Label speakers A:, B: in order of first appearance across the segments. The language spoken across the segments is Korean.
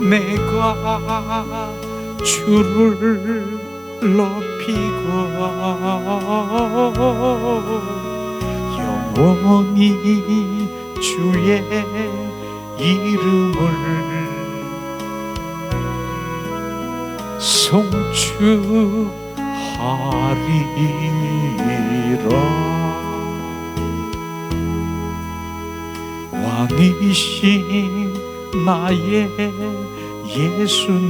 A: 내가 주를 높이고 영원히 주의 이름을 송축하리라. 왕이신 나의 예수님,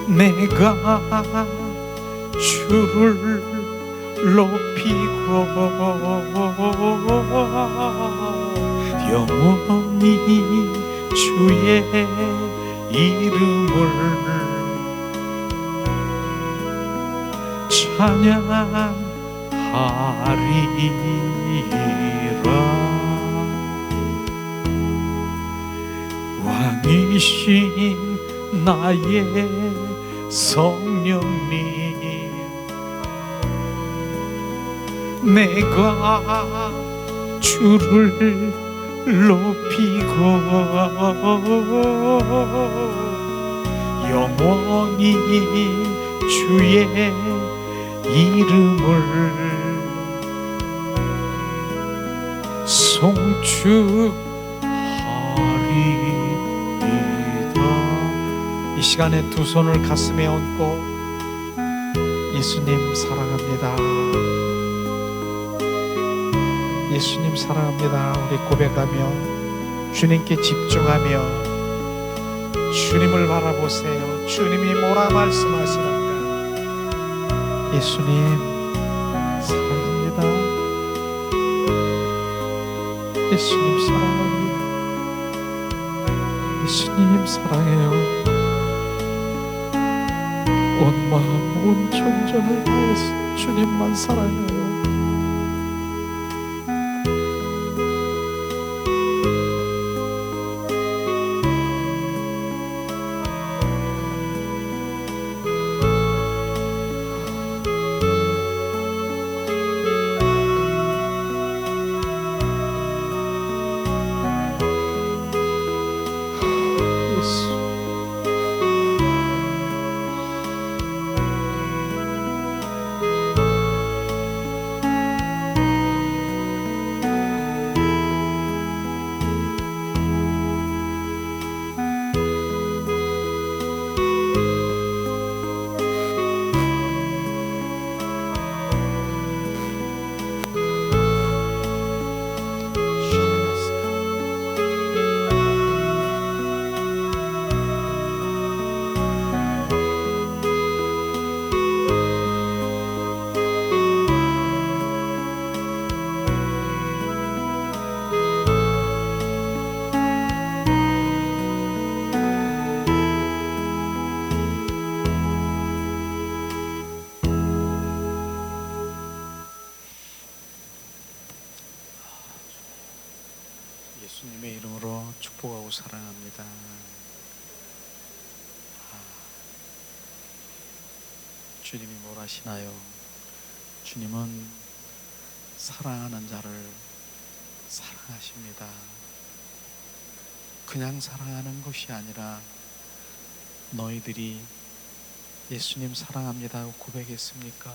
A: 내가 주를 높이고 영원히 주의 이름을 찬양하리라. 왕이신 나의 성령님, 내가 주를 높이고 영원히 주의 이름을 송축하리이다. 이 시간에 두 손을 가슴에 얹고 예수님 사랑합니다, 예수님 사랑합니다 우리 고백하며 주님께 집중하며 주님을 바라보세요. 주님이 뭐라 말씀하시는가? 예수님 사랑합니다, 예수님 사랑합니다, 예수님 사랑해요. 온 마음 온 존재를 다해서 주님만 사랑해요. 예수님의 이름으로 축복하고 사랑합니다. 주님이 뭘 하시나요? 주님은 사랑하는 자를 사랑하십니다. 그냥 사랑하는 것이 아니라 너희들이 예수님 사랑합니다 하고 고백했습니까?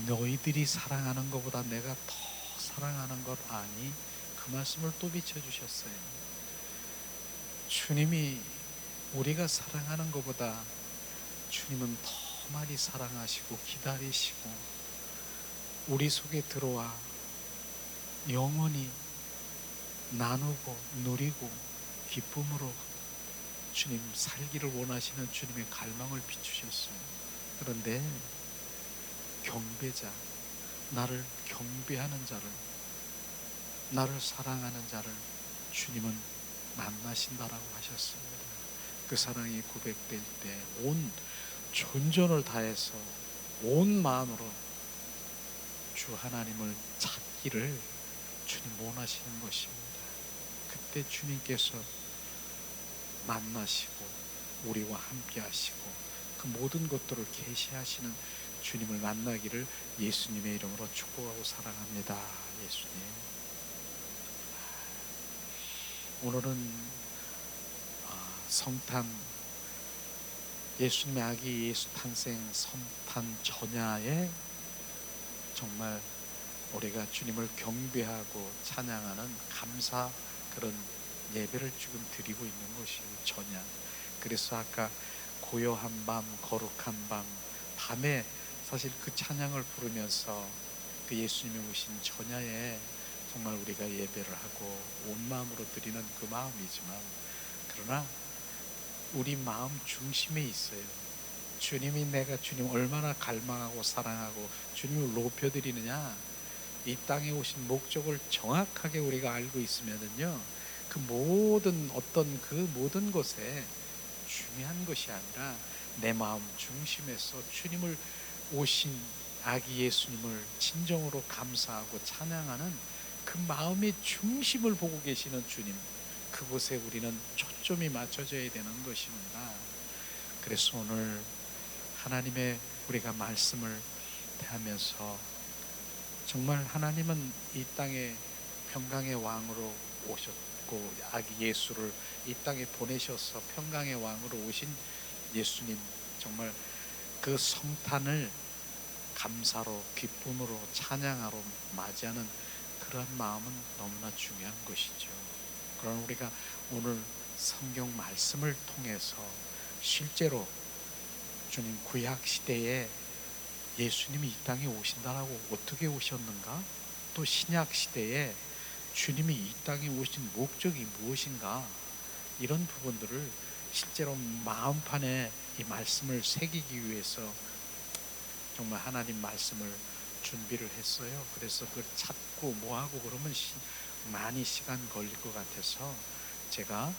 A: 너희들이 사랑하는 것보다 내가 더 사랑하는 것 아니? 그 말씀을 또 비춰주셨어요. 주님이 우리가 사랑하는 것보다 주님은 더 많이 사랑하시고 기다리시고 우리 속에 들어와 영원히 나누고 누리고 기쁨으로 주님 살기를 원하시는 주님의 갈망을 비추셨어요. 그런데 경배자, 나를 경배하는 자를, 나를 사랑하는 자를 주님은 만나신다라고 하셨습니다. 그 사랑이 고백될 때 온 존전을 다해서 온 마음으로 주 하나님을 찾기를 주님 원하시는 것입니다. 그때 주님께서 만나시고 우리와 함께 하시고 그 모든 것들을 계시하시는 주님을 만나기를 예수님의 이름으로 축복하고 사랑합니다. 예수님, 오늘은 성탄, 예수님의 아기 예수 탄생 성탄 전야에 정말 우리가 주님을 경배하고 찬양하는 감사 그런 예배를 지금 드리고 있는 것이 전야. 그래서 아까 고요한 밤, 거룩한 밤, 밤에 사실 그 찬양을 부르면서 그 예수님이 오신 전야에 정말 우리가 예배를 하고 온 마음으로 드리는 그 마음이지만, 그러나 우리 마음 중심에 있어요. 주님이, 내가 주님 얼마나 갈망하고 사랑하고 주님을 높여드리느냐, 이 땅에 오신 목적을 정확하게 우리가 알고 있으면은요, 그 모든 그 모든 것에 중요한 것이 아니라 내 마음 중심에서 주님을, 오신 아기 예수님을 진정으로 감사하고 찬양하는 그 마음의 중심을 보고 계시는 주님, 그곳에 우리는 초점이 맞춰져야 되는 것입니다. 그래서 오늘 하나님의 우리가 말씀을 대하면서 정말 하나님은 이 땅에 평강의 왕으로 오셨고, 아기 예수를 이 땅에 보내셔서 평강의 왕으로 오신 예수님, 정말 그 성탄을 감사로, 기쁨으로, 찬양하러 맞이하는 그런 마음은 너무나 중요한 것이죠. 그러나 우리가 오늘 성경 말씀을 통해서 실제로 주님 구약 시대에 예수님이 이 땅에 오신다라고 어떻게 오셨는가, 또 신약 시대에 주님이 이 땅에 오신 목적이 무엇인가, 이런 부분들을 실제로 마음판에 이 말씀을 새기기 위해서 정말 하나님 말씀을 준비를 했어요. 그래서 그걸 찾고 뭐하고 그러면 많이 시간 걸릴 것 같아서 제가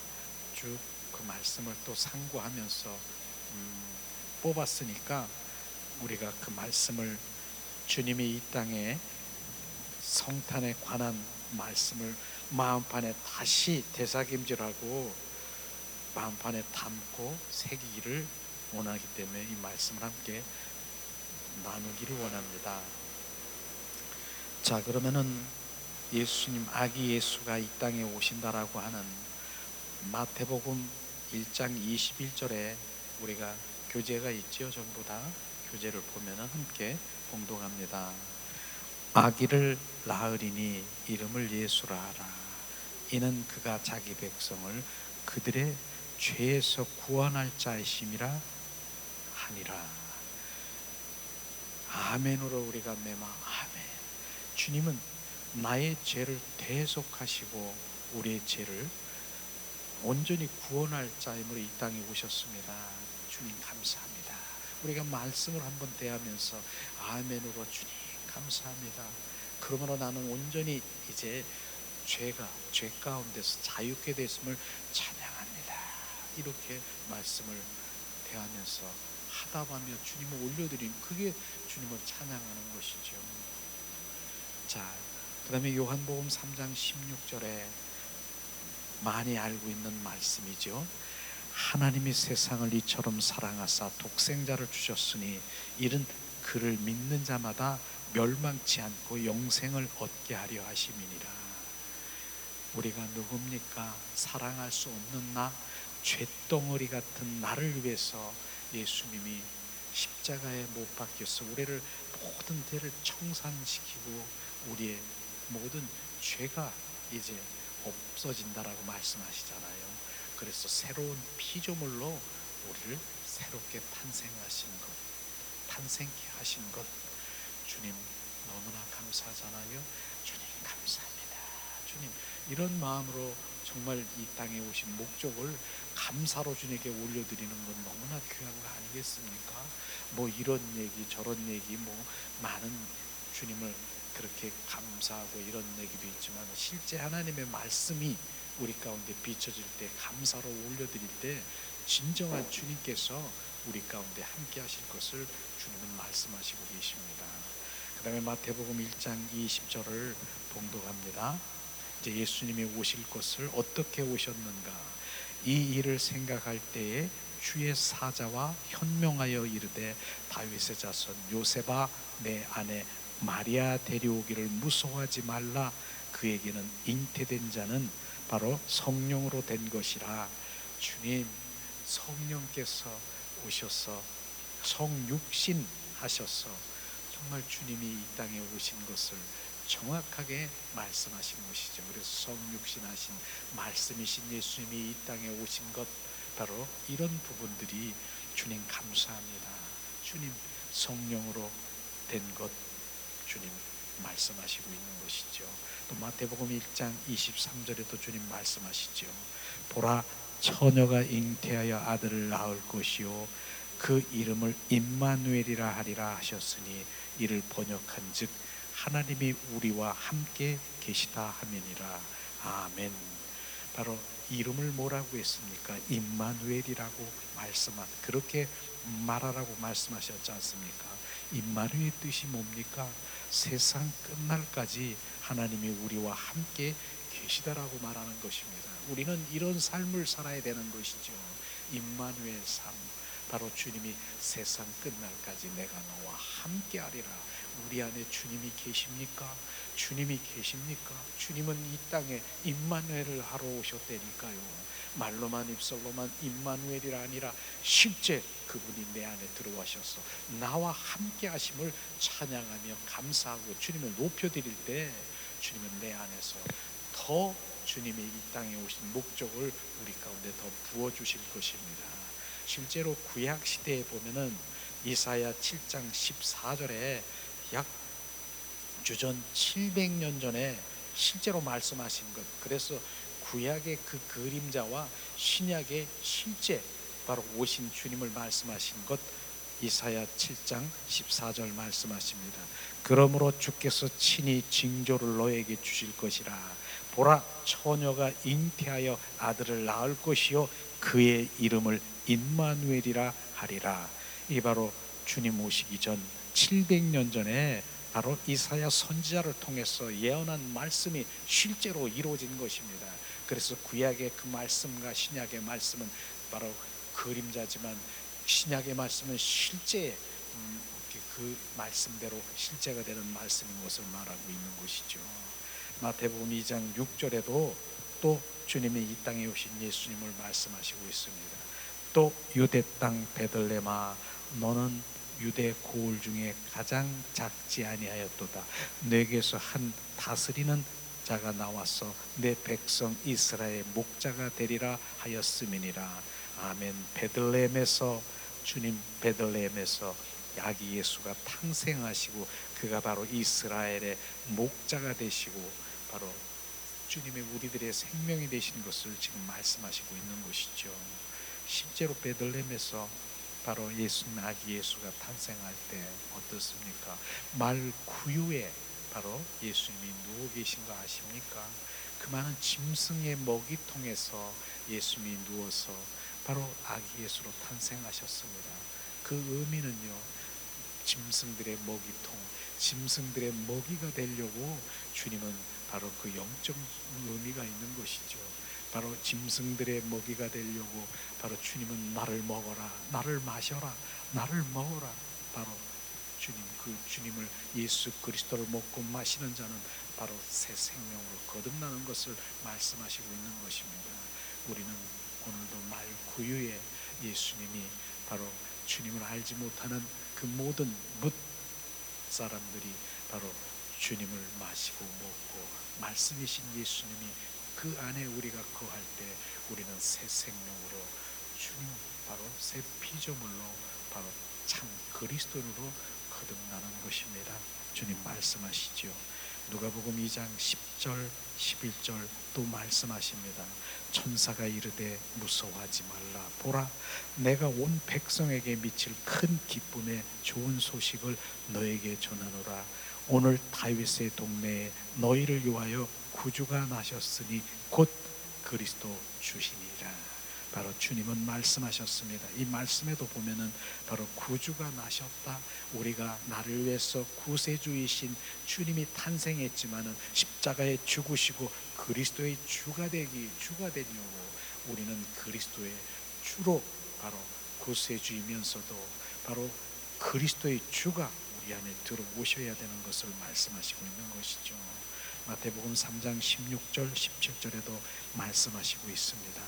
A: 쭉 그 말씀을 또 상고하면서 뽑았으니까 우리가 그 말씀을, 주님이 이 땅에 성탄에 관한 말씀을 마음판에 다시 되새김질하고 마음판에 담고 새기기를 원하기 때문에 이 말씀을 함께 나누기를 원합니다. 자, 그러면은 예수님, 아기 예수가 이 땅에 오신다라고 하는 마태복음 1장 21절에 우리가 교재가 있죠. 전부 다 교재를 보면은 함께 봉독합니다. 아기를 낳으리니 이름을 예수라 하라. 이는 그가 자기 백성을 그들의 죄에서 구원할 자이심이라 하니라. 아멘으로 우리가 매마 아멘. 주님은 나의 죄를 대속하시고 우리의 죄를 온전히 구원할 자임으로 이 땅에 오셨습니다. 주님 감사합니다. 우리가 말씀을 한번 대하면서 아멘으로 주님 감사합니다. 그러므로 나는 온전히 이제 죄 가운데서 자유케 됐음을 찬양합니다. 이렇게 말씀을 대하면서 하다 보면 주님을 올려드리는, 그게 주님을 찬양하는 것이죠. 자, 그 다음에 요한복음 3장 16절에 많이 알고 있는 말씀이죠. 하나님이 세상을 이처럼 사랑하사 독생자를 주셨으니 이는 그를 믿는 자마다 멸망치 않고 영생을 얻게 하려 하심이니라. 우리가 누굽니까? 사랑할 수 없는 나, 쇳덩어리 같은 나를 위해서 예수님이 십자가에 못 박혀서 우리를 모든 죄를 청산시키고 우리의 모든 죄가 이제 없어진다라고 말씀하시잖아요. 그래서 새로운 피조물로 우리를 새롭게 탄생케 하신 것, 주님 너무나 감사하잖아요. 주님 감사합니다. 주님, 이런 마음으로 정말 이 땅에 오신 목적을 감사로 주님께 올려드리는 건 너무나 귀한 거 아니겠습니까? 뭐 이런 얘기 저런 얘기, 뭐 많은 주님을 그렇게 감사하고 이런 얘기도 있지만, 실제 하나님의 말씀이 우리 가운데 비춰질 때, 감사로 올려드릴 때 진정한 주님께서 우리 가운데 함께 하실 것을 주님은 말씀하시고 계십니다. 그 다음에 마태복음 1장 20절을 봉독합니다. 이제 예수님이 오실 것을 어떻게 오셨는가, 이 일을 생각할 때에 주의 사자와 현명하여 이르되 다윗의 자손 요셉아 내 아내 마리아 데려오기를 무서워하지 말라. 그에게는 잉태된 자는 바로 성령으로 된 것이라. 주님 성령께서 오셔서 성육신 하셔서 정말 주님이 이 땅에 오신 것을 정확하게 말씀하신 것이죠. 그래서 성육신 하신 말씀이신 예수님이 이 땅에 오신 것, 바로 이런 부분들이 주님 감사합니다. 주님 성령으로 된 것 주님 말씀하시고 있는 것이죠. 또 마태복음 1장 23절에도 주님 말씀하시죠. 보라, 처녀가 잉태하여 아들을 낳을 것이요 그 이름을 임마누엘이라 하리라 하셨으니 이를 번역한즉 하나님이 우리와 함께 계시다 하면이라. 아멘. 바로 이름을 뭐라고 했습니까? 임마누엘이라고 그렇게 말하라고 말씀하셨지 않습니까? 임마누엘의 뜻이 뭡니까? 세상 끝날까지 하나님이 우리와 함께 계시다라고 말하는 것입니다. 우리는 이런 삶을 살아야 되는 것이죠. 임마누엘 삶, 바로 주님이 세상 끝날까지 내가 너와 함께 하리라. 우리 안에 주님이 계십니까? 주님이 계십니까? 주님은 이 땅에 임마누엘을 하러 오셨다니까요. 말로만 입술로만 임마누엘이라 아니라 실제 그분이 내 안에 들어와셔서 나와 함께 하심을 찬양하며 감사하고 주님을 높여드릴 때 주님은 내 안에서 더 주님이 이 땅에 오신 목적을 우리 가운데 더 부어주실 것입니다. 실제로 구약 시대에 보면은 이사야 7장 14절에 약 주전 700년 전에 실제로 말씀하신 것, 그래서 구약의 그 그림자와 신약의 실제 바로 오신 주님을 말씀하신 것, 이사야 7장 14절 말씀하십니다. 그러므로 주께서 친히 징조를 너에게 주실 것이라. 보라, 처녀가 잉태하여 아들을 낳을 것이요 그의 이름을 임마누엘이라 하리라. 이 바로 주님 오시기 전 700년 전에 바로 이사야 선지자를 통해서 예언한 말씀이 실제로 이루어진 것입니다. 그래서 구약의 그 말씀과 신약의 말씀은 바로 그림자지만 신약의 말씀은 실제 그 말씀대로 실제가 되는 말씀인 것을 말하고 있는 것이죠. 마태복음 2장 6절에도 또 주님이 이 땅에 오신 예수님을 말씀하시고 있습니다. 또 유대 땅 베들레헴아, 너는 유대 고을 중에 가장 작지 아니하였도다. 내게서 한 다스리는 자가 나와서 내 백성 이스라엘 목자가 되리라 하였음이니라. 아멘. 베들레헴에서 주님, 베들레헴에서 아기 예수가 탄생하시고 그가 바로 이스라엘의 목자가 되시고 바로 주님의 우리들의 생명이 되신 것을 지금 말씀하시고 있는 것이죠. 실제로 베들레헴에서 바로 예수님, 아기 예수가 탄생할 때 어떻습니까? 말 구유에 바로 예수님이 누워 계신 거 아십니까? 그 많은 짐승의 먹이통에서 예수님이 누워서 바로 아기 예수로 탄생하셨습니다. 그 의미는요, 짐승들의 먹이통, 짐승들의 먹이가 되려고 주님은 바로 그 영적 의미가 있는 것이죠. 바로 짐승들의 먹이가 되려고 바로 주님은 나를 먹어라, 나를 마셔라, 나를 먹어라. 바로 주님, 그 주님을, 예수 그리스도를 먹고 마시는 자는 바로 새 생명으로 거듭나는 것을 말씀하시고 있는 것입니다. 우리는 오늘도 말 구유에 예수님이 바로 주님을 알지 못하는 그 모든 뭇 사람들이 바로 주님을 마시고 먹고 말씀이신 예수님이 그 안에 우리가 거할 때 우리는 새 생명으로 주님, 바로 새 피조물로 바로 참 그리스도로 거듭나는 것입니다. 주님 말씀하시죠. 누가복음 2장 10절 11절 또 말씀하십니다. 천사가 이르되 무서워하지 말라. 보라, 내가 온 백성에게 미칠 큰 기쁨의 좋은 소식을 너에게 전하노라. 오늘 다윗의 동네에 너희를 위하여 구주가 나셨으니 곧 그리스도 주시니라. 바로 주님은 말씀하셨습니다. 이 말씀에도 보면은 바로 구주가 나셨다. 우리가 나를 위해서 구세주이신 주님이 탄생했지만은 십자가에 죽으시고 그리스도의 주가 되려고 우리는 그리스도의 주로 바로 구세주이면서도 바로 그리스도의 주가 우리 안에 들어오셔야 되는 것을 말씀하시고 있는 것이죠. 마태복음 3장 16절 17절에도 말씀하시고 있습니다.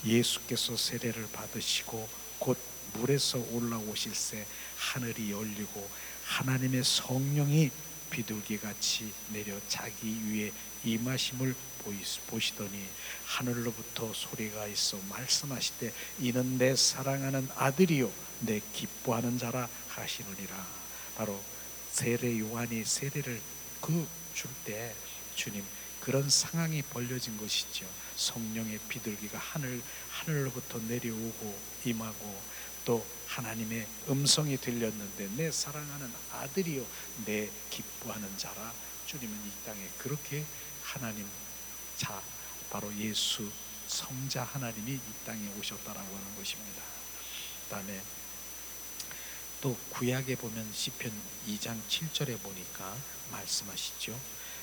A: 예수께서 세례를 받으시고 곧 물에서 올라오실새 하늘이 열리고 하나님의 성령이 비둘기같이 내려 자기 위에 임하심을 보시더니 하늘로부터 소리가 있어 말씀하시되 이는 내 사랑하는 아들이요 내 기뻐하는 자라 하시느니라. 바로 세례 요한이 세례를 줄 때 주님 그런 상황이 벌려진 것이죠. 성령의 비둘기가 하늘로부터 내려오고 임하고 또 하나님의 음성이 들렸는데 내 사랑하는 아들이요 내 기뻐하는 자라. 주님은 이 땅에 그렇게 하나님 자 바로 예수 성자 하나님이 이 땅에 오셨다라고 하는 것입니다. 그다음에 또 구약에 보면 시편 2장 7절에 보니까 말씀하시죠.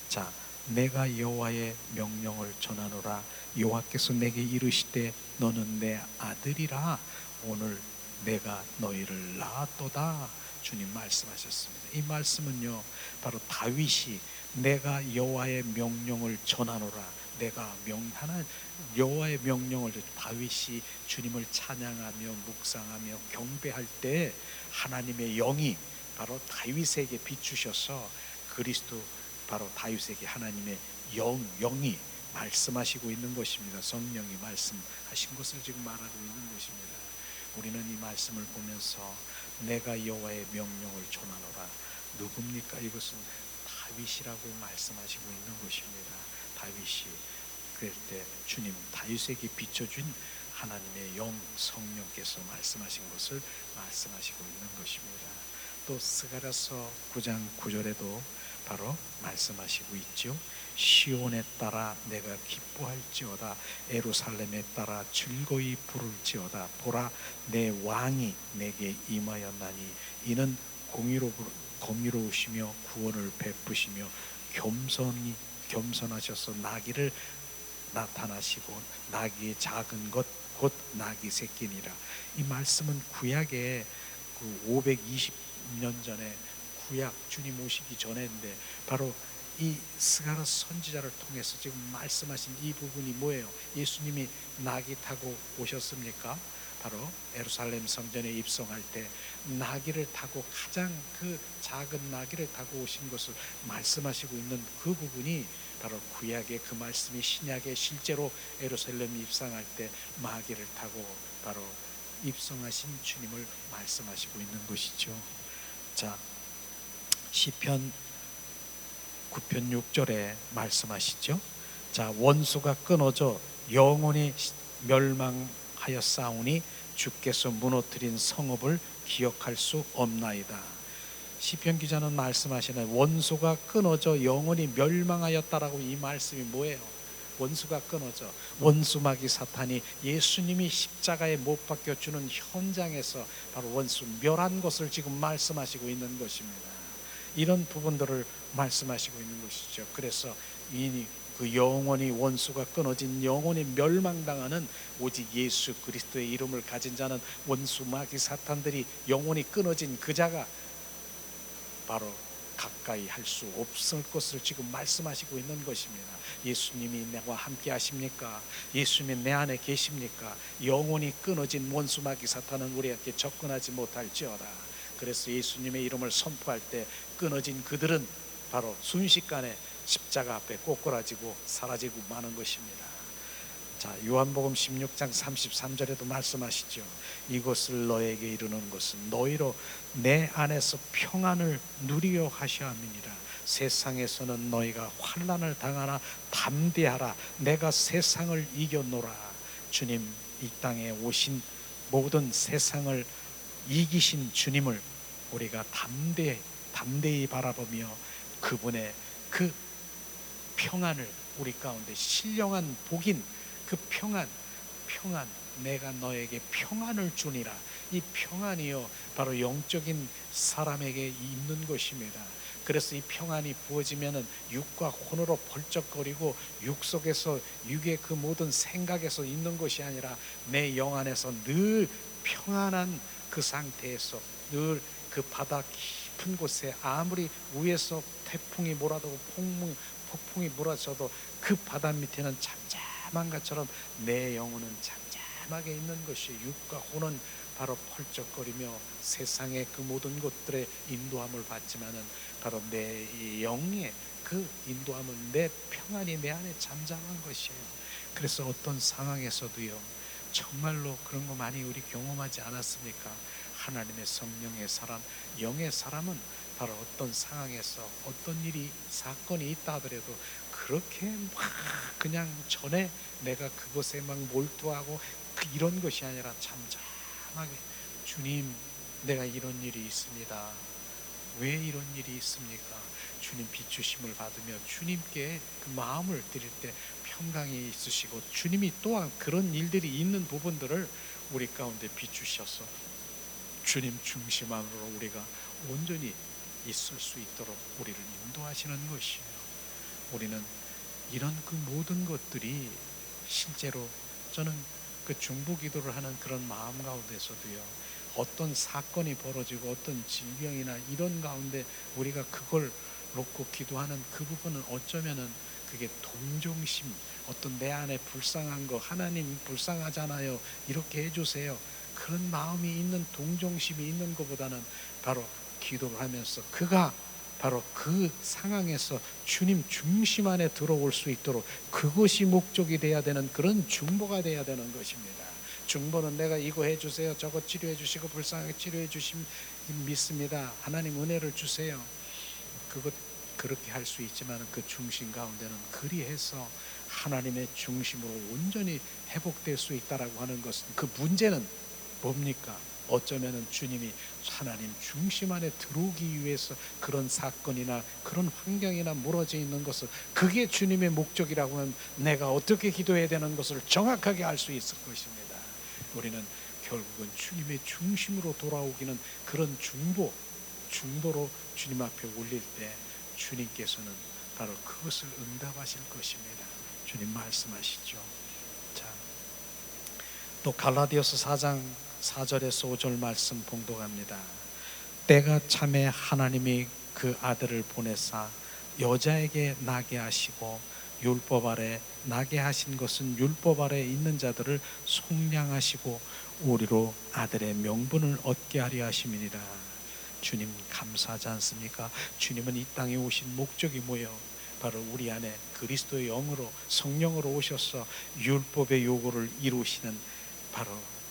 A: 자 내가 여호와의 명령을 전하노라. 여호와께서 내게 이르시되 너는 내 아들이라. 오늘 내가 너희를 낳았도다. 주님 말씀하셨습니다. 이 말씀은요 바로 다윗이 내가 여호와의 명령을 전하노라. 내가 여호와의 명령을 다윗이 주님을 찬양하며 묵상하며 경배할 때 하나님의 영이 바로 다윗에게 비추셔서 그리스도 바로 다윗에게 하나님의 영이 말씀하시고 있는 것입니다. 성령이 말씀하신 것을 지금 말하고 있는 것입니다. 우리는 이 말씀을 보면서 내가 여호와의 명령을 전하노라. 누굽니까? 이것은 다윗이라고 말씀하시고 있는 것입니다. 다윗이 그럴 때 주님 다윗에게 비춰준 하나님의 영 성령께서 말씀하신 것을 말씀하시고 있는 것입니다. 또 스가랴서 9장 9절에도 바로 말씀하시고 있죠. 시온에 따라 내가 기뻐할지어다. 예루살렘에 따라 즐거이 부를지어다. 보라 내 왕이 내게 임하였나니 이는 공의로우시며 구원을 베푸시며 겸손하셔서 나귀를 나타나시고 나귀의 작은 것 곧 나귀 새끼니라. 이 말씀은 구약에 520년 전에 구약 주님 오시기 전에인데 바로 이 스가랴 선지자를 통해서 지금 말씀하신 이 부분이 뭐예요? 예수님이 나귀 타고 오셨습니까? 바로 예루살렘 성전에 입성할 때 나귀를 타고 가장 그 작은 나귀를 타고 오신 것을 말씀하시고 있는 그 부분이 바로 구약의 그 말씀이 신약에 실제로 예루살렘 입성할 때 나귀를 타고 바로 입성하신 주님을 말씀하시고 있는 것이죠. 자, 시편 9편 6절에 말씀하시죠. 자, 원수가 끊어져 영원히 멸망하였사오니 주께서 무너뜨린 성읍을 기억할 수 없나이다. 시편 기자는 말씀하시는 원수가 끊어져 영원히 멸망하였다라고. 이 말씀이 뭐예요? 원수가 끊어져 원수마귀 사탄이 예수님이 십자가에 못 박혀 주는 현장에서 바로 원수 멸한 것을 지금 말씀하시고 있는 것입니다. 이런 부분들을 말씀하시고 있는 것이죠. 그래서 그 영원히 원수가 끊어진 영원히 멸망당하는 오직 예수 그리스도의 이름을 가진 자는 원수 마귀 사탄들이 영원히 끊어진 그 자가 바로 가까이 할 수 없을 것을 지금 말씀하시고 있는 것입니다. 예수님이 나와 함께 하십니까? 예수님이 내 안에 계십니까? 영원히 끊어진 원수 마귀 사탄은 우리에게 접근하지 못할지어다. 그래서 예수님의 이름을 선포할 때 끊어진 그들은 바로 순식간에 십자가 앞에 꼬꾸라지고 사라지고 마는 것입니다. 자, 요한복음 16장 33절에도 말씀하시죠. 이것을 너에게 이르는 것은 너희로 내 안에서 평안을 누리려 하셔야 함이니라. 세상에서는 너희가 환난을 당하나 담대하라. 내가 세상을 이겼노라. 주님 이 땅에 오신 모든 세상을 이기신 주님을 우리가 담대히 바라보며 그분의 그 평안을 우리 가운데 신령한 복인 그 평안 내가 너에게 평안을 주니라. 이 평안이요 바로 영적인 사람에게 있는 것입니다. 그래서 이 평안이 부어지면은 육과 혼으로 벌쩍거리고 육 속에서 육의 그 모든 생각에서 있는 것이 아니라 내 영 안에서 늘 평안한 그 상태에서 늘 그 바다 깊은 곳에 아무리 위에서 태풍이 몰아도 폭풍이 몰아쳐도 그 바다 밑에는 잠잠한 것처럼 내 영혼은 잠잠하게 있는 것이, 육과 혼은 바로 펄쩍거리며 세상의 그 모든 것들의 인도함을 받지만은 바로 내 영의 그 인도함은, 내 평안이 내 안에 잠잠한 것이에요. 그래서 어떤 상황에서도요, 정말로 그런 거 많이 우리 경험하지 않았습니까? 하나님의 성령의 사람, 영의 사람은 바로 어떤 상황에서 어떤 일이, 사건이 있다 하더라도 그렇게 막 그냥 전에 내가 그것에 막 몰두하고 이런 것이 아니라 잠잠하게, 주님, 내가 이런 일이 있습니다. 왜 이런 일이 있습니까? 주님 비추심을 받으며 주님께 그 마음을 드릴 때 평강이 있으시고, 주님이 또한 그런 일들이 있는 부분들을 우리 가운데 비추셔서 주님 중심 안으로 우리가 온전히 있을 수 있도록 우리를 인도하시는 것이에요. 우리는 이런 그 모든 것들이 실제로, 저는 그 중보기도를 하는 그런 마음 가운데서도요, 어떤 사건이 벌어지고 어떤 질병이나 이런 가운데 우리가 그걸 놓고 기도하는 그 부분은 어쩌면은 그게 동정심, 어떤 내 안에 불쌍한 거, 하나님 불쌍하잖아요, 이렇게 해주세요, 그런 마음이 있는, 동정심이 있는 것보다는 바로 기도를 하면서 그가 바로 그 상황에서 주님 중심 안에 들어올 수 있도록, 그것이 목적이 돼야 되는 그런 중보가 돼야 되는 것입니다. 중보는 내가 이거 해주세요, 저거 치료해 주시고 불쌍하게 치료해 주심 믿습니다, 하나님 은혜를 주세요, 그것 그렇게 할 수 있지만 그 중심 가운데는 그리해서 하나님의 중심으로 온전히 회복될 수 있다라고 하는 것은, 그 문제는 뭡니까? 어쩌면은 주님이 하나님 중심 안에 들어오기 위해서 그런 사건이나 그런 환경이나 무너져 있는 것을, 그게 주님의 목적이라고 하면 내가 어떻게 기도해야 되는 것을 정확하게 알 수 있을 것입니다. 우리는 결국은 주님의 중심으로 돌아오기는 그런 중보로 주님 앞에 올릴 때 주님께서는 바로 그것을 응답하실 것입니다. 주님 말씀하시죠. 자, 또 갈라디아서 4장 4절에서 5절 말씀 봉독합니다. 때가 참에 하나님이 그 아들을 보내사 여자에게 나게 하시고, 율법 아래 나게 하신 것은 율법 아래 있는 자들을 속량하시고 우리로 아들의 명분을 얻게 하려 하심이니라. 주님 감사하지 않습니까? 주님은 이 땅에 오신 목적이 뭐예요? 바로 우리 안에 그리스도의 영으로, 성령으로 오셔서 율법의 요구를 이루시는, 바로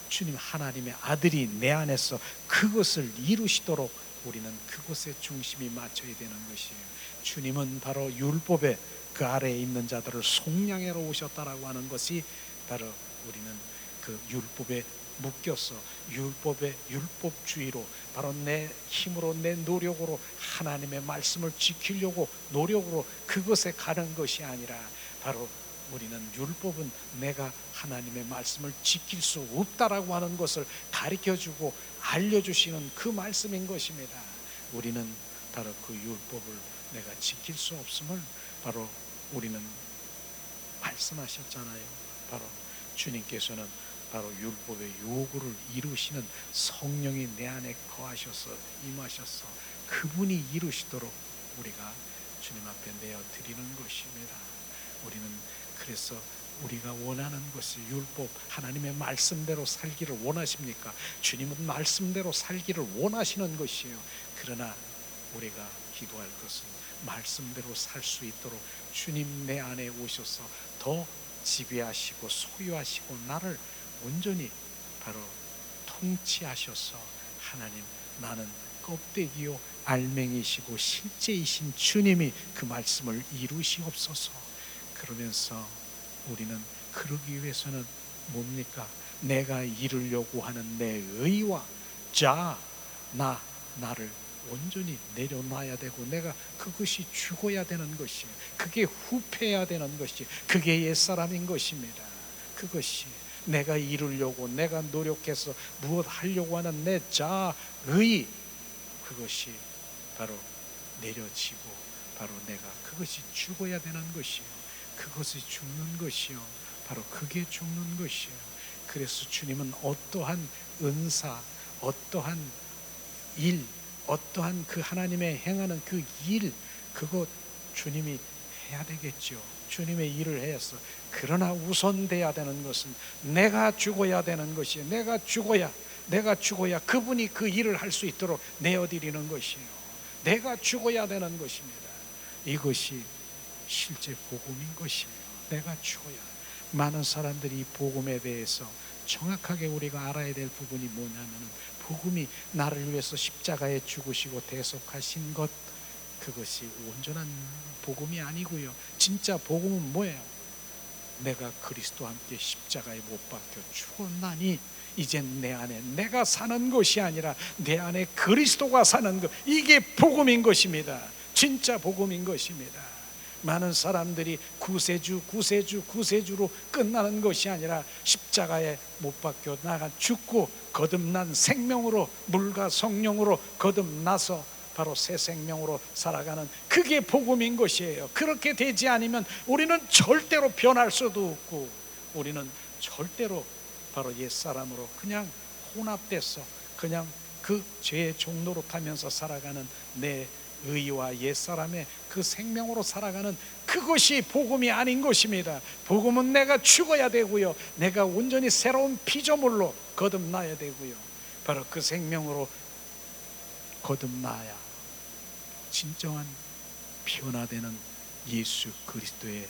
A: 주님 하나님의 아들이 내 안에서 그것을 이루시도록 우리는 그것에 중심이 맞춰야 되는 것이에요. 주님은 바로 율법의 그 아래에 있는 자들을 속량하러 오셨다라고 하는 것이, 바로 우리는 그 율법에 묶여서 율법주의로, 바로 내 힘으로, 내 노력으로 하나님의 말씀을 지키려고 노력으로 그것에 가는 것이 아니라, 바로 우리는 율법은 내가 하나님의 말씀을 지킬 수 없다라고 하는 것을 가르쳐주고 알려주시는 그 말씀인 것입니다. 우리는 바로 그 율법을 내가 지킬 수 없음을 바로 우리는 말씀하셨잖아요. 바로 주님께서는 바로 율법의 요구를 이루시는 성령이 내 안에 거하셔서 임하셔서 그분이 이루시도록 우리가 주님 앞에 내어 드리는 것입니다. 우리는 그래서 우리가 원하는 것이 율법, 하나님의 말씀대로 살기를 원하십니까? 주님은 말씀대로 살기를 원하시는 것이에요. 그러나 우리가 기도할 것은 말씀대로 살 수 있도록 주님 내 안에 오셔서 더 지배하시고 소유하시고 나를 온전히 바로 통치하셔서, 하나님 나는 껍데기요 알맹이시고 실제이신 주님이 그 말씀을 이루시옵소서. 그러면서 우리는 그러기 위해서는 뭡니까? 내가 이루려고 하는 내 의와 나를 온전히 내려놔야 되고, 내가 그것이 죽어야 되는 것이, 그게 후패해야 되는 것이, 그게 옛사람인 것입니다. 그것이 내가 이루려고, 내가 노력해서 무엇 하려고 하는 내 자의, 그것이 바로 내려지고, 바로 내가 그것이 죽어야 되는 것이요, 그것이 죽는 것이요, 바로 그게 죽는 것이요. 그래서 주님은 어떠한 은사, 어떠한 일, 어떠한 그 하나님의 행하는 그 일, 그것 주님이 해야 되겠죠. 주님의 일을 해서. 그러나 우선돼야 되는 것은 내가 죽어야 되는 것이에요. 내가 죽어야 그분이 그 일을 할 수 있도록 내어드리는 것이에요. 내가 죽어야 되는 것입니다. 이것이 실제 복음인 것이에요. 내가 죽어야. 많은 사람들이 이 복음에 대해서 정확하게 우리가 알아야 될 부분이 뭐냐면은, 복음이 나를 위해서 십자가에 죽으시고 대속하신 것, 그것이 온전한 복음이 아니고요. 진짜 복음은 뭐예요? 내가 그리스도와 함께 십자가에 못 박혀 죽었나니 이젠 내 안에 내가 사는 것이 아니라 내 안에 그리스도가 사는 것, 이게 복음인 것입니다. 진짜 복음인 것입니다. 많은 사람들이 구세주로 끝나는 것이 아니라 십자가에 못 박혀 나가 죽고 거듭난 생명으로, 물과 성령으로 거듭나서 바로 새 생명으로 살아가는, 그게 복음인 것이에요. 그렇게 되지 않으면 우리는 절대로 변할 수도 없고, 우리는 절대로 바로 옛사람으로 그냥 혼합돼서 그냥 그 죄의 종로로 타면서 살아가는 내 의와 옛사람의 그 생명으로 살아가는, 그것이 복음이 아닌 것입니다. 복음은 내가 죽어야 되고요, 내가 온전히 새로운 피조물로 거듭나야 되고요, 바로 그 생명으로 거듭나야 진정한 변화되는 예수 그리스도의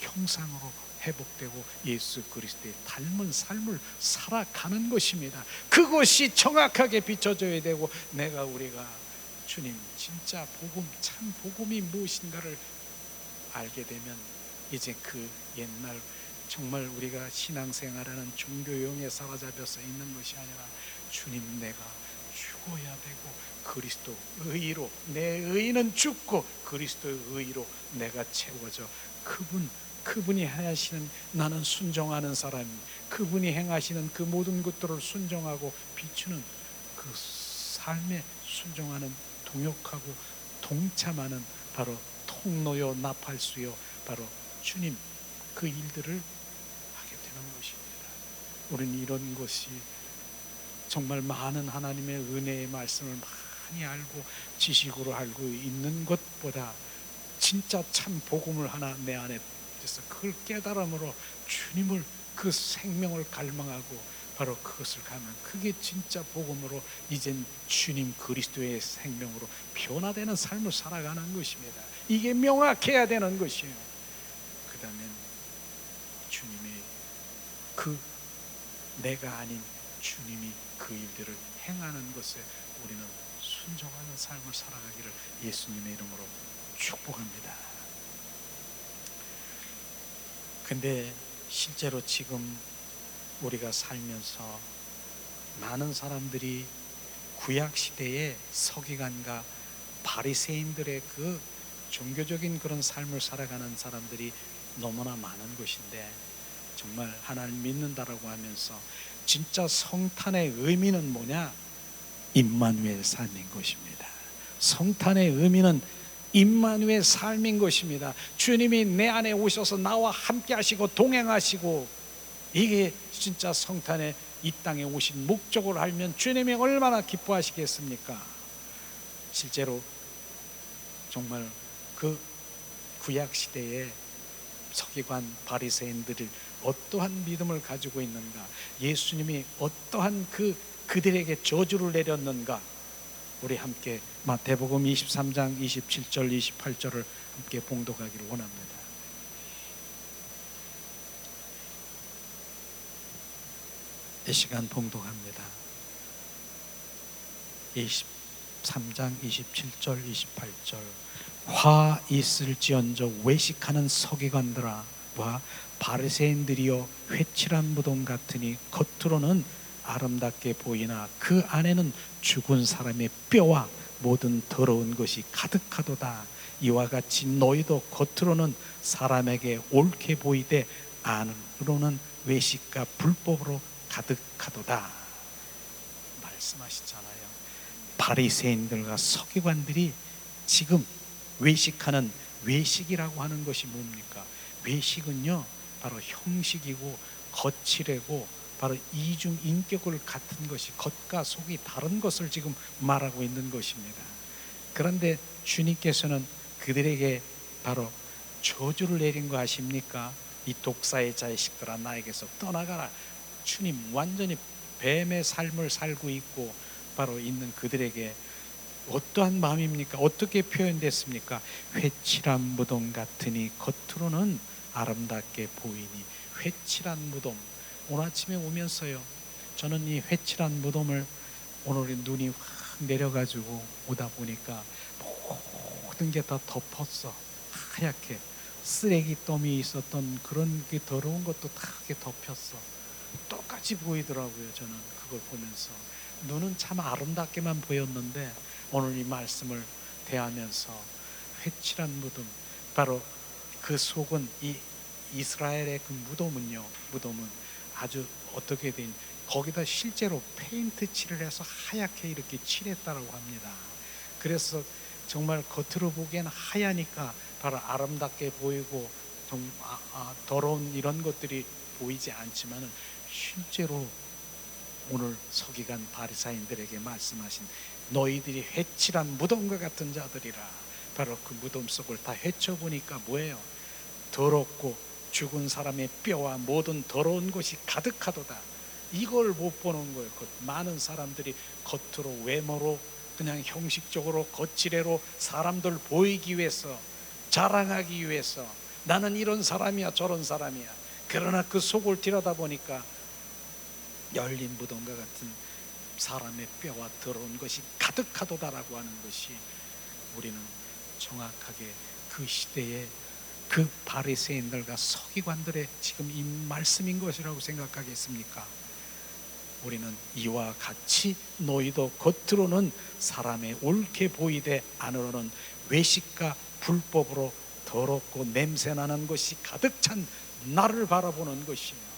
A: 형상으로 회복되고 예수 그리스도의 닮은 삶을 살아가는 것입니다. 그것이 정확하게 비춰져야 되고, 우리가 주님 진짜 복음, 참 복음이 무엇인가를 알게 되면 이제 그 옛날 정말 우리가 신앙생활하는 종교용에 사로잡혀서 있는 것이 아니라, 주님 내가 죽어야 되고 그리스도 의로, 내 의는 죽고 그리스도의 의로 내가 채워져 그분이 행하시는, 나는 순종하는 사람이, 그분이 행하시는 그 모든 것들을 순종하고 비추는 그 삶에 순종하는, 동역하고 동참하는 바로 통로요 나팔수요 바로 주님, 그 일들을 하게 되는 것입니다. 우리는 이런 것이 정말 많은 하나님의 은혜의 말씀을 많이 알고 지식으로 알고 있는 것보다 진짜 참 복음을 하나 내 안에 있어서 그걸 깨달음으로 주님을, 그 생명을 갈망하고 바로 그것을 가면, 그게 진짜 복음으로 이젠 주님 그리스도의 생명으로 변화되는 삶을 살아가는 것입니다. 이게 명확해야 되는 것이에요. 그 다음에 주님의 그 내가 아닌 주님이 그 일들을 행하는 것에 우리는 순종하는 삶을 살아가기를 예수님의 이름으로 축복합니다. 근데 실제로 지금 우리가 살면서 많은 사람들이 구약시대의 서기관과 바리새인들의 그 종교적인 그런 삶을 살아가는 사람들이 너무나 많은 것인데, 정말 하나님 믿는다라고 하면서 진짜 성탄의 의미는 뭐냐? 임마누엘 삶인 것입니다. 성탄의 의미는 임마누엘 삶인 것입니다. 주님이 내 안에 오셔서 나와 함께 하시고 동행하시고, 이게 진짜 성탄의 이 땅에 오신 목적을 알면 주님이 얼마나 기뻐하시겠습니까? 실제로 정말 그 구약시대에 서기관 바리새인들을 어떠한 믿음을 가지고 있는가, 예수님이 어떠한 그들에게 저주를 내렸는가, 우리 함께 마태복음 23장 27절 28절을 함께 봉독하기를 원합니다. 이 시간 봉독합니다. 23장 27절 28절. 화 있을지언정 외식하는 서기관들아 와 바리새인들이여, 회칠한 무덤 같으니 겉으로는 아름답게 보이나 그 안에는 죽은 사람의 뼈와 모든 더러운 것이 가득하도다. 이와 같이 너희도 겉으로는 사람에게 옳게 보이되 안으로는 외식과 불법으로 가득하도다 말씀하시잖아요. 바리새인들과 서기관들이 지금 외식하는, 외식이라고 하는 것이 뭡니까? 외식은요 바로 형식이고 거칠고 바로 이중 인격을 같은 것이, 겉과 속이 다른 것을 지금 말하고 있는 것입니다. 그런데 주님께서는 그들에게 바로 저주를 내린 거 아십니까? 이 독사의 자식들아 나에게서 떠나가라. 주님 완전히 뱀의 삶을 살고 있고 바로 있는 그들에게 어떠한 마음입니까? 어떻게 표현됐습니까? 회칠한 무덤 같으니 겉으로는 아름답게 보이니. 회칠한 무덤. 오늘 아침에 오면서요, 저는 이 회칠한 무덤을 오늘 눈이 확 내려가지고 오다 보니까 모든 게 다 덮었어. 하얗게 쓰레기 더미 있었던 그런 게 더러운 것도 다 이렇게 덮였어. 똑같이 보이더라고요. 저는 그걸 보면서 눈은 참 아름답게만 보였는데 오늘 이 말씀을 대하면서 회칠한 무덤, 바로 그 속은 이 이스라엘의 그 무덤은 아주 어떻게 된, 거기다 실제로 페인트 칠을 해서 하얗게 이렇게 칠했다고 합니다. 그래서 정말 겉으로 보기에는 하얘니까 바로 아름답게 보이고 좀 더러운 이런 것들이 보이지 않지만은 실제로 오늘 서기관 바리사인들에게 말씀하신 너희들이 회칠한 무덤과 같은 자들이라. 바로 그 무덤 속을 다 헤쳐보니까 뭐예요? 더럽고 죽은 사람의 뼈와 모든 더러운 것이 가득하도다. 이걸 못 보는 거예요. 많은 사람들이 겉으로 외모로 그냥 형식적으로 거칠애로 사람들 보이기 위해서, 자랑하기 위해서 나는 이런 사람이야 저런 사람이야. 그러나 그 속을 들여다보니까 열린 무덤과 같은 사람의 뼈와 더러운 것이 가득하도다라고 하는 것이 우리는 정확하게 그 시대에 그 바리새인들과 서기관들의 지금 이 말씀인 것이라고 생각하겠습니까? 우리는 이와 같이 너희도 겉으로는 사람의 옳게 보이되 안으로는 외식과 불법으로 더럽고 냄새나는 것이 가득 찬 나를 바라보는 것이에요.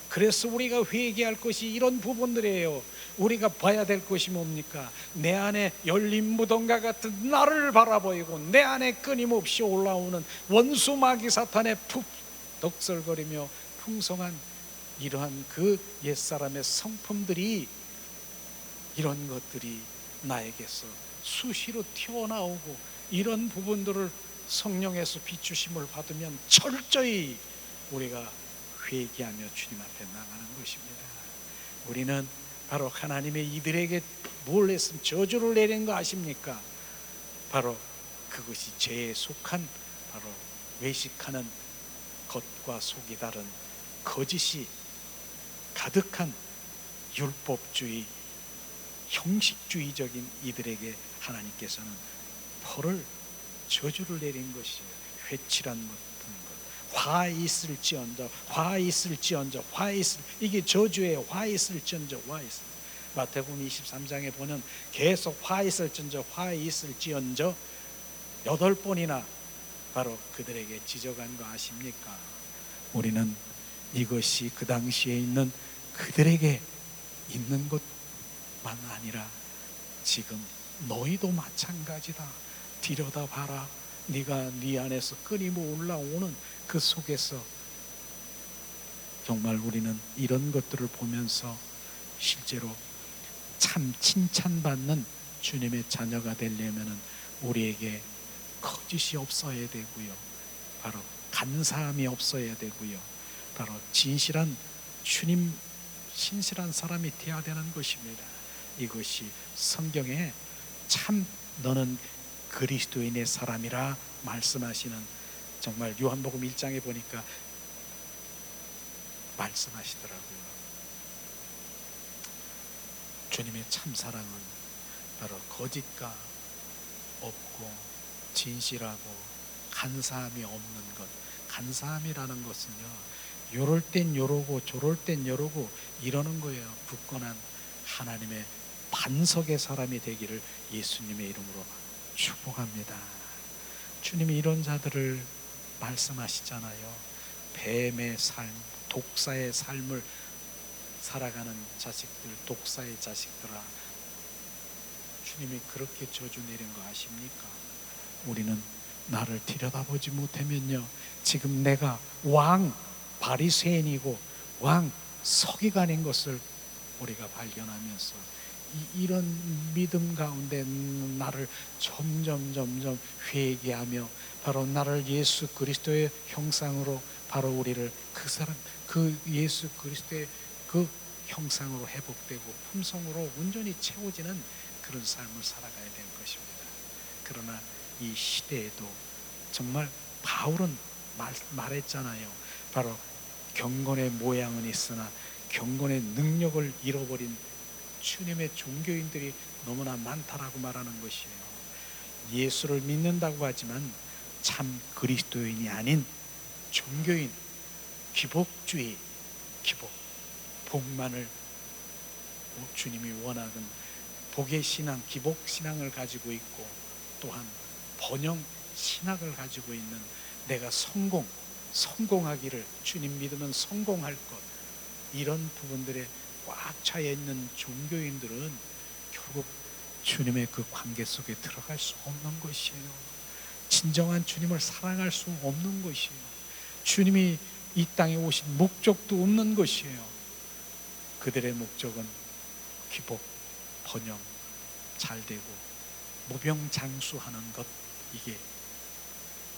A: 그래서 우리가 회개할 것이 이런 부분들이에요. 우리가 봐야 될 것이 뭡니까? 내 안에 열린 무덤과 같은 나를 바라보이고 내 안에 끊임없이 올라오는 원수 마귀 사탄의 덕설거리며 풍성한 이러한 그 옛사람의 성품들이, 이런 것들이 나에게서 수시로 튀어나오고 이런 부분들을 성령에서 비추심을 받으면 철저히 우리가 회개하며 주님 앞에 나가는 것입니다. 우리는 바로 하나님의 이들에게 뭘 했으면 저주를 내린 거 아십니까? 바로 그것이 죄에 속한 바로 외식하는 겉과 속이 다른 거짓이 가득한 율법주의, 형식주의적인 이들에게 하나님께서는 벌을, 저주를 내린 것이에요. 회칠한 것, 화 있을지언정, 화 있을지언정, 화 있을, 이게 저주예요. 화 있을지언정, 화 있을. 마태복음 23장에 보면 계속 화 있을지언정, 화 있을지언정 8번이나 바로 그들에게 지적한 거 아십니까? 우리는 이것이 그 당시에 있는 그들에게 있는 것만 아니라 지금 너희도 마찬가지다. 들여다봐라. 네가 네 안에서 끊임없이 올라오는 그 속에서 정말 우리는 이런 것들을 보면서 실제로 참 칭찬받는 주님의 자녀가 되려면 우리에게 거짓이 없어야 되고요, 바로 간사함이 없어야 되고요, 바로 진실한 주님, 신실한 사람이 되어야 되는 것입니다. 이것이 성경에 참 너는 그리스도인의 사람이라 말씀하시는, 정말 요한복음 1장에 보니까 말씀하시더라고요. 주님의 참 사랑은 바로 거짓과 없고 진실하고 간사함이 없는 것. 간사함이라는 것은요, 요럴 땐 요러고 저럴 땐 요러고 이러는 거예요. 굳건한 하나님의 반석의 사람이 되기를 예수님의 이름으로 축복합니다. 주님이 이런 자들을 말씀하시잖아요. 뱀의 삶, 독사의 삶을 살아가는 자식들, 독사의 자식들아, 주님이 그렇게 저주 내린 거 아십니까? 우리는 나를 들여다보지 못하면요, 지금 내가 왕 바리새인이고 왕 서기관인 것을 우리가 발견하면서 이런 믿음 가운데 나를 점점 회개하며 바로 나를 예수 그리스도의 형상으로 바로 우리를 그 예수 그리스도의 그 형상으로 회복되고 품성으로 온전히 채워지는 그런 삶을 살아가야 될 것입니다. 그러나 이 시대에도 정말 바울은 말했잖아요. 바로 경건의 모양은 있으나 경건의 능력을 잃어버린 주님의 종교인들이 너무나 많다라고 말하는 것이에요. 예수를 믿는다고 하지만 참 그리스도인이 아닌 종교인, 기복주의, 복만을 주님이 원하는 복의 신앙, 기복 신앙을 가지고 있고 또한 번영 신학을 가지고 있는 내가 성공하기를 주님 믿으면 성공할 것, 이런 부분들에 꽉 차여 있는 종교인들은 결국 주님의 그 관계 속에 들어갈 수 없는 것이에요. 진정한 주님을 사랑할 수 없는 것이에요. 주님이 이 땅에 오신 목적도 없는 것이에요. 그들의 목적은 기복, 번영, 잘되고 무병장수하는 것, 이게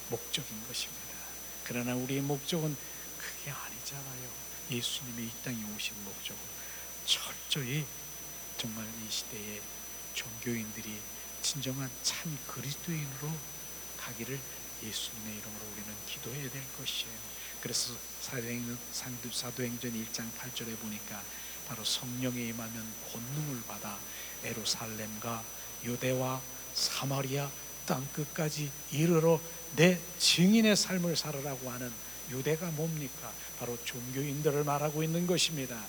A: 목적인 것입니다. 그러나 우리의 목적은 그게 아니잖아요. 예수님이 이 땅에 오신 목적은 철저히 정말 이 시대의 종교인들이 진정한 참 그리스도인으로 가기를 예수님의 이름으로 우리는 기도해야 될 것이에요. 그래서 사도행전 1장 8절에 보니까 바로 성령에 임하면 권능을 받아 예루살렘과 유대와 사마리아 땅끝까지 이르러 내 증인의 삶을 살으라고 하는 유대가 뭡니까? 바로 종교인들을 말하고 있는 것입니다.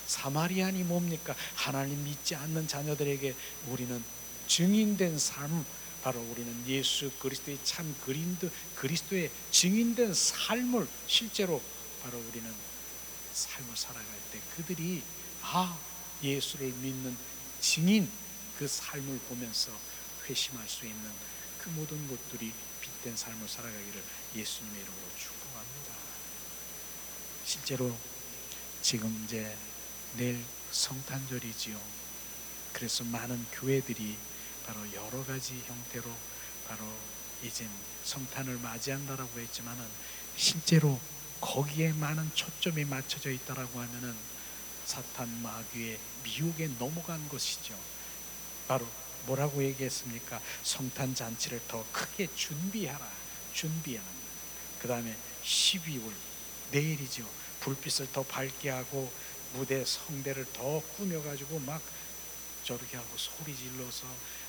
A: 사마리안이 뭡니까? 하나님 믿지 않는 자녀들에게 우리는 증인된 삶, 바로 우리는 예수 그리스도의 참 그리스도의 증인된 삶을 실제로 바로 우리는 삶을 살아갈 때 그들이 예수를 믿는 증인, 그 삶을 보면서 회심할 수 있는 그 모든 것들이 빛된 삶을 살아가기를 예수님의 이름으로 축복합니다. 실제로 지금 이제 내일 성탄절이지요. 그래서 많은 교회들이 바로 여러 가지 형태로 바로 이제 성탄을 맞이한다라고 했지만은 실제로 거기에 많은 초점이 맞춰져 있다라고 하면은 사탄 마귀의 미혹에 넘어간 것이죠. 바로 뭐라고 얘기했습니까? 성탄 잔치를 더 크게 준비하라. 그 다음에 12월 내일이죠. 불빛을 더 밝게 하고 무대 성대를 더 꾸며가지고 막 저렇게 하고 소리 질러서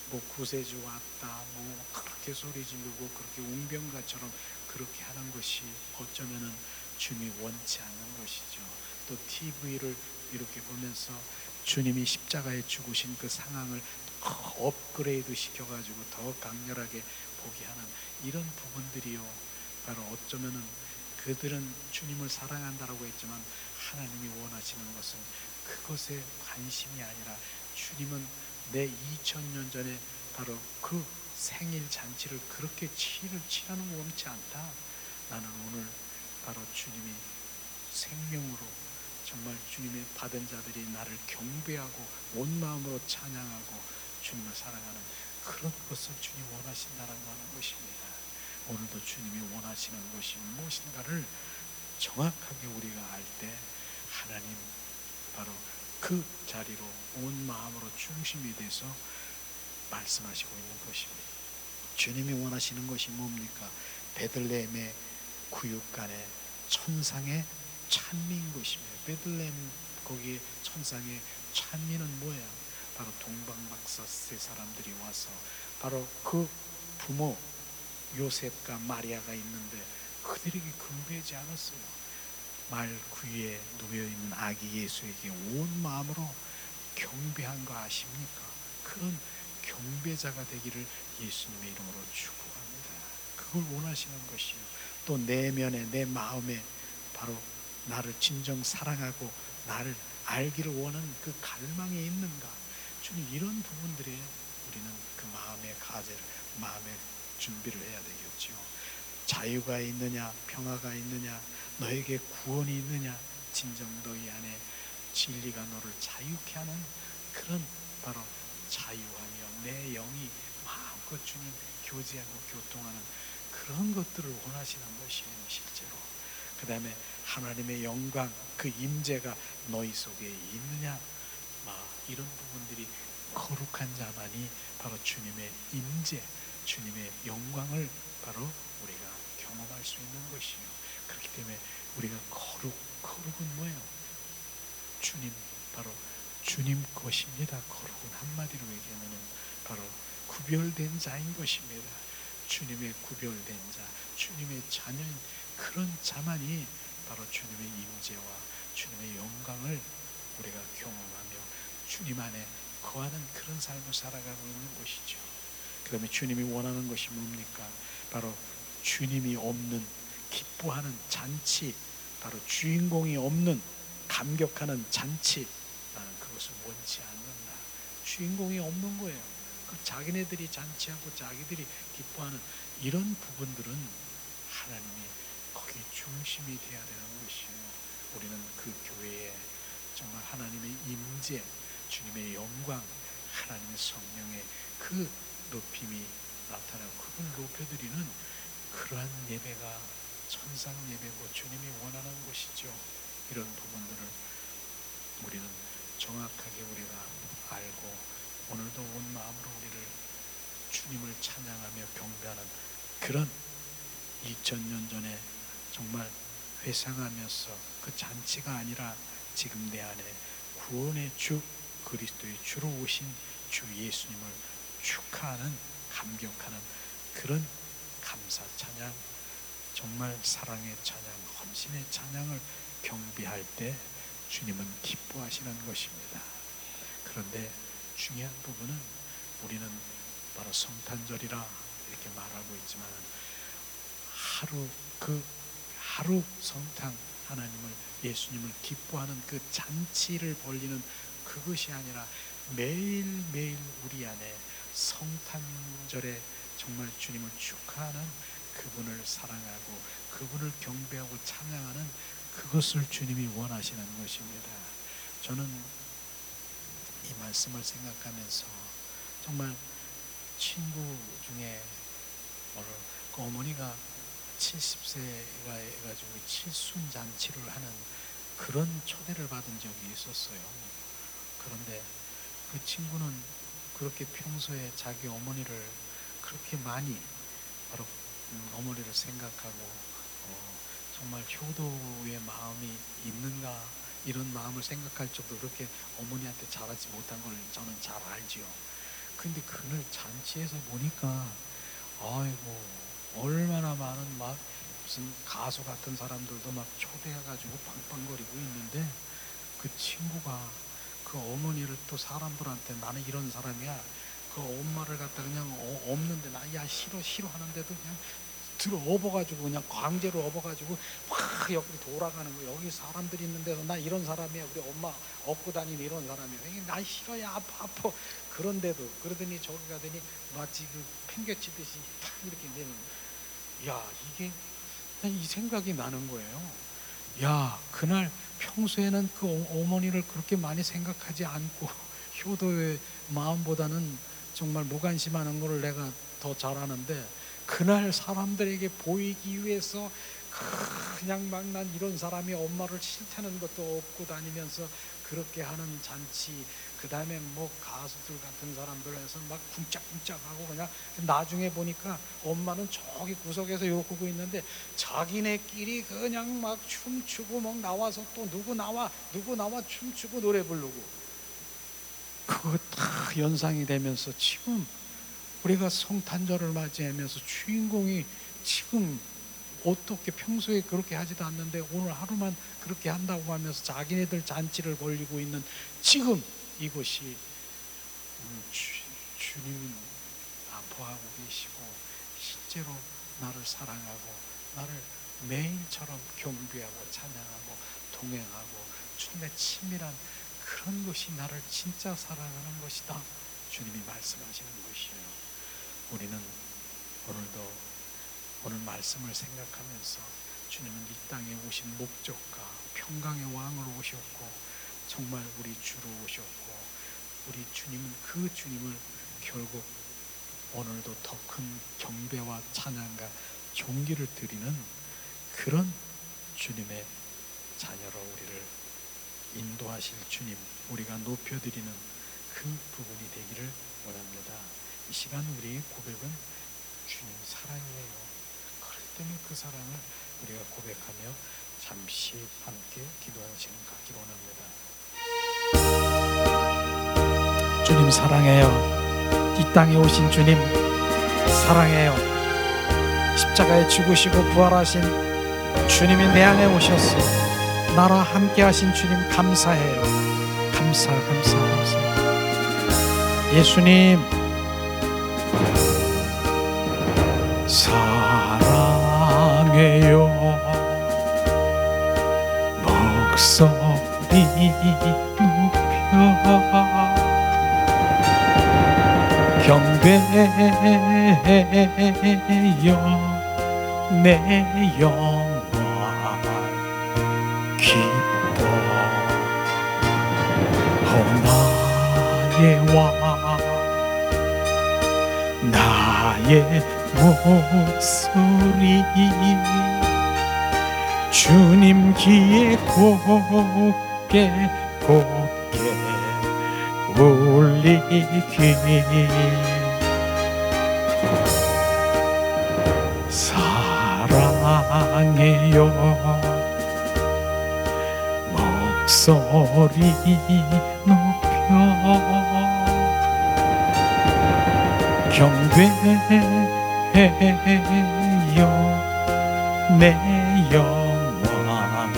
A: 뭐 구세주 왔다 뭐 그렇게 소리 지르고 그렇게 웅변가처럼 그렇게 하는 것이 어쩌면은 주님이 원치 않는 것이죠. 또 TV를 이렇게 보면서 주님이 십자가에 죽으신 그 상황을 더 업그레이드 시켜가지고 더 강렬하게 보게 하는 이런 부분들이요. 바로 어쩌면은 그들은 주님을 사랑한다라고 했지만 하나님이 원하시는 것은 그것에 관심이 아니라 주님은 내 2000년 전에 바로 그 생일 잔치를 그렇게 치르는 거 원치 않다. 나는 오늘 바로 주님이 생명으로 정말 주님의 받은 자들이 나를 경배하고 온 마음으로 찬양하고 주님을 사랑하는 그런 것을 주님 원하신다라고 하는 것입니다. 오늘도 주님이 원하시는 것이 무엇인가를 정확하게 우리가 알 때 하나님 바로 그 자리로 온 마음으로 중심이 돼서 말씀하시고 있는 것입니다. 주님이 원하시는 것이 뭡니까? 베들레헴의 구육간에 천상의 찬미인 것입니다. 베들레헴 거기에 천상의 찬미는 뭐예요? 바로 동방박사 세 사람들이 와서 바로 그 부모 요셉과 마리아가 있는데 그들에게 경배하지 않았어요. 말 구유에 누워있는 아기 예수에게 온 마음으로 경배한 거 아십니까? 그런 경배자가 되기를 예수님의 이름으로 축복합니다. 그걸 원하시는 것이요. 또 내면에 내 마음에 바로 나를 진정 사랑하고 나를 알기를 원하는 그 갈망이 있는가? 주님 이런 부분들에 우리는 그 마음의 가제를 마음의 준비를 해야 되겠죠. 자유가 있느냐 평화가 있느냐 너에게 구원이 있느냐 진정 너희 안에 진리가 너를 자유케 하는 그런 바로 자유하며 내 영이 마음껏 주님 교제하고 교통하는 그런 것들을 원하시는 것이에요. 실제로. 그 다음에 하나님의 영광, 그 임재가 너희 속에 있느냐, 이런 부분들이 거룩한 자만이 바로 주님의 임재, 주님의 영광을 바로 우리가 경험할 수 있는 것이요. 그렇기 때문에 우리가 거룩은 뭐예요? 주님, 바로 주님 것입니다. 거룩은 한마디로 얘기하면 바로 구별된 자인 것입니다. 주님의 구별된 자, 주님의 자녀인 그런 자만이 바로 주님의 임재와 주님의 영광을 우리가 경험하며 주님 안에 거하는 그런 삶을 살아가고 있는 것이죠. 그 다음에 주님이 원하는 것이 뭡니까? 바로 주님이 없는 기뻐하는 잔치, 바로 주인공이 없는 감격하는 잔치, 나는 그것을 원치 않는다. 주인공이 없는 거예요. 그 자기네들이 잔치하고 자기들이 기뻐하는 이런 부분들은 하나님이 거기 중심이 되어야 되는 것이에요. 우리는 그 교회에 정말 하나님의 임재, 주님의 영광, 하나님의 성령의 그 높임이 나타나고 그걸 높여드리는 그러한 예배가 천상 예배고 주님이 원하는 것이죠. 이런 부분들을 우리는 정확하게 우리가 알고 오늘도 온 마음으로 우리를 주님을 찬양하며 경배하는 그런 2000년 전에 정말 회상하면서 그 잔치가 아니라 지금 내 안에 구원의 주 그리스도의 주로 오신 주 예수님을 축하하는 감격하는 그런 감사 찬양, 정말 사랑의 찬양, 헌신의 찬양을 경배할 때 주님은 기뻐하시는 것입니다. 그런데 중요한 부분은 우리는 바로 성탄절이라 이렇게 말하고 있지만 하루 성탄 하나님을 예수님을 기뻐하는 그 잔치를 벌리는 그것이 아니라 매일매일 우리 안에 성탄절에 정말 주님을 축하하는 그분을 사랑하고 그분을 경배하고 찬양하는 그것을 주님이 원하시는 것입니다. 저는 이 말씀을 생각하면서 정말 친구 중에 그 어머니가 70세가 해가지고 칠순잔치를 하는 그런 초대를 받은 적이 있었어요. 그런데 그 친구는 그렇게 평소에 자기 어머니를 그렇게 많이 바로 어머니를 생각하고 정말 효도의 마음이 있는가 이런 마음을 생각할 정도로 그렇게 어머니한테 잘하지 못한 걸 저는 잘 알지요. 근데 그날 잔치에서 보니까 아이고 얼마나 많은 막 무슨 가수 같은 사람들도 막 초대해가지고 빵빵거리고 있는데 그 친구가 그 어머니를 또 사람들한테 나는 이런 사람이야 그 엄마를 갖다 그냥 없는데 나 야 싫어 하는데도 그냥 들어 업어가지고 그냥 강제로 업어가지고 막 여기 돌아가는 거 여기 사람들이 있는 데서 나 이런 사람이야 우리 엄마 업고 다니는 이런 사람이야 나 싫어야 아파 그런데도 그러더니 저기 가더니 마치 그 팽개치듯이 탁 이렇게 내는 야 이게 이 생각이 나는 거예요. 야 그날 평소에는 그 어머니를 그렇게 많이 생각하지 않고 효도의 마음보다는 정말 무관심하는 거를 내가 더 잘하는데 그날 사람들에게 보이기 위해서 그냥 막 난 이런 사람이 엄마를 싫다는 것도 없고 다니면서 그렇게 하는 잔치 그 다음에 뭐 가수들 같은 사람들 해서 막 쿵짝쿵짝하고 그냥 나중에 보니까 엄마는 저기 구석에서 욕하고 있는데 자기네끼리 그냥 막 춤추고 막 나와서 또 누구 나와 춤추고 노래 부르고 그거 다 연상이 되면서 지금 우리가 성탄절을 맞이하면서 주인공이 지금 어떻게 평소에 그렇게 하지도 않는데 오늘 하루만 그렇게 한다고 하면서 자기네들 잔치를 벌이고 있는 지금 이것이 주님은 아파하고 계시고 실제로 나를 사랑하고 나를 매일처럼 경배하고 찬양하고 동행하고 주님의 친밀한 그런 것이 나를 진짜 사랑하는 것이다 주님이 말씀하시는 것이에요. 우리는 오늘도 오늘 말씀을 생각하면서 주님은 이 땅에 오신 목적과 평강의 왕으로 오셨고 정말 우리 주로 오셨고 우리 주님은 그 주님을 결국 오늘도 더 큰 경배와 찬양과 존귀를 드리는 그런 주님의 자녀로 우리를 인도하실 주님, 우리가 높여드리는 그 부분이 되기를 원합니다. 이 시간 우리의 고백은 주님 사랑이에요. 그렇기 때문에 그 사랑을 우리가 고백하며 잠시 함께 기도하는 시간 갖기로 원합니다. 주님 사랑해요. 이 땅에 오신 주님 사랑해요. 십자가에 죽으시고 부활하신 주님이 내 안에 오셨어. 나와 함께 하신 주님 감사해요. 감사. 예수님 사랑해요. 목소리 높여 경배해요. 내 영광 기뻐. 나의 왕 나의 목소리 주님 귀에 곱게 울리기. 사랑해요. 목소리 높여 경배해요. 내 영광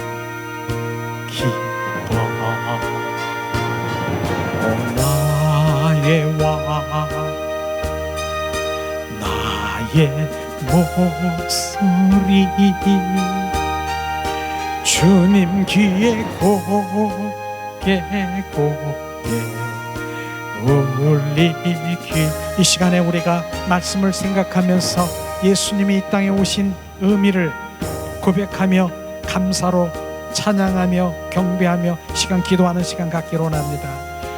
A: 기뻐. 나의 왕 나의 목소리 주님 귀에 곱게 울리기. 이 시간에 우리가 말씀을 생각하면서 예수님이 이 땅에 오신 의미를 고백하며 감사로 찬양하며 경배하며 시간 기도하는 시간 갖기로 합니다.